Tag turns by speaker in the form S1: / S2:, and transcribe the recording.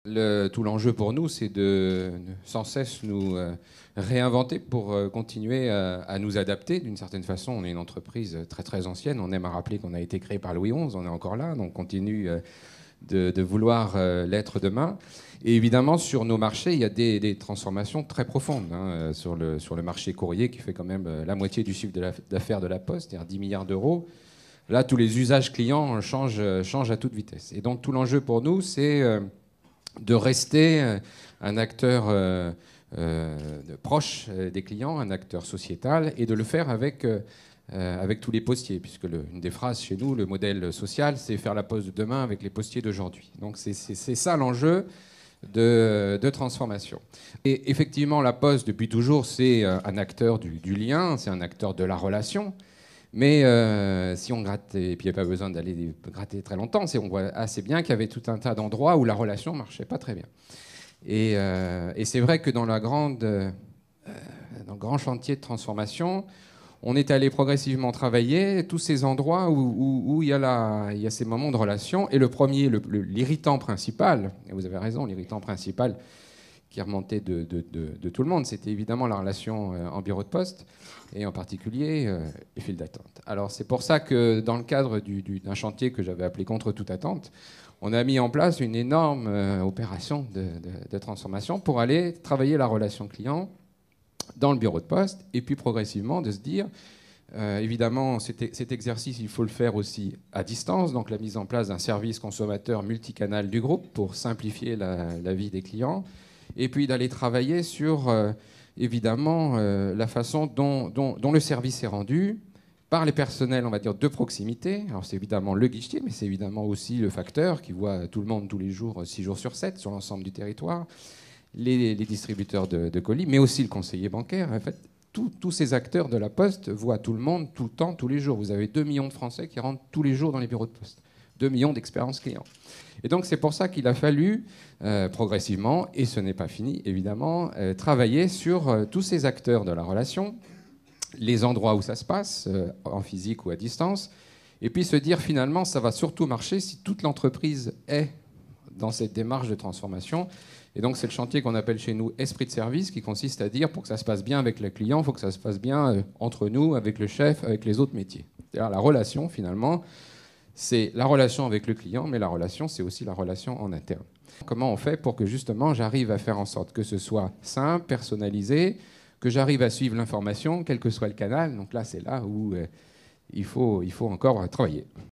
S1: Tout l'enjeu pour nous, c'est de sans cesse nous réinventer pour continuer à nous adapter. D'une certaine façon, on est une entreprise très très ancienne. On aime à rappeler qu'on a été créé par Louis XI, on est encore là, donc on continue de vouloir l'être demain. Et évidemment, sur nos marchés, il y a des transformations très profondes. Sur le marché courrier, qui fait quand même la moitié du chiffre d'affaires de la Poste, c'est-à-dire 10 milliards d'euros. Là, tous les usages clients changent à toute vitesse. Et donc, tout l'enjeu pour nous, c'est de rester un acteur proche des clients, un acteur sociétal, et de le faire avec tous les postiers, puisque une des phrases chez nous, le modèle social, c'est faire la poste de demain avec les postiers d'aujourd'hui. Donc c'est ça l'enjeu de transformation. Et effectivement, la Poste, depuis toujours, c'est un acteur du lien, c'est un acteur de la relation. Mais si on gratte, et puis il n'y a pas besoin d'aller gratter très longtemps, on voit assez bien qu'il y avait tout un tas d'endroits où la relation ne marchait pas très bien. Et c'est vrai que dans le grand chantier de transformation, on est allé progressivement travailler tous ces endroits où il y a ces moments de relation. Et le premier, l'irritant principal, et vous avez raison, l'irritant principal qui remontait de tout le monde, c'était évidemment la relation en bureau de poste, et en particulier les files d'attente. Alors c'est pour ça que dans le cadre d'un chantier que j'avais appelé Contre toute attente, on a mis en place une énorme opération de transformation pour aller travailler la relation client dans le bureau de poste, et puis progressivement de se dire, évidemment, cet exercice, il faut le faire aussi à distance, donc la mise en place d'un service consommateur multicanal du groupe pour simplifier la vie des clients, et puis d'aller travailler sur, évidemment, la façon dont le service est rendu par les personnels, on va dire, de proximité. Alors c'est évidemment le guichetier, mais c'est évidemment aussi le facteur qui voit tout le monde tous les jours, 6 jours sur 7, sur l'ensemble du territoire, les distributeurs de colis, mais aussi le conseiller bancaire. En fait, tous ces acteurs de la Poste voient tout le monde, tout le temps, tous les jours. Vous avez 2 millions de Français qui rentrent tous les jours dans les bureaux de poste. 2 millions d'expériences clients. Et donc c'est pour ça qu'il a fallu progressivement, et ce n'est pas fini évidemment, travailler sur tous ces acteurs de la relation, les endroits où ça se passe, en physique ou à distance, et puis se dire finalement ça va surtout marcher si toute l'entreprise est dans cette démarche de transformation. Et donc c'est le chantier qu'on appelle chez nous esprit de service, qui consiste à dire pour que ça se passe bien avec le client, il faut que ça se passe bien entre nous, avec le chef, avec les autres métiers. C'est-à-dire la relation finalement, c'est la relation avec le client, mais la relation, c'est aussi la relation en interne. Comment on fait pour que justement j'arrive à faire en sorte que ce soit simple, personnalisé, que j'arrive à suivre l'information, quel que soit le canal. Donc là, c'est là où il faut encore travailler.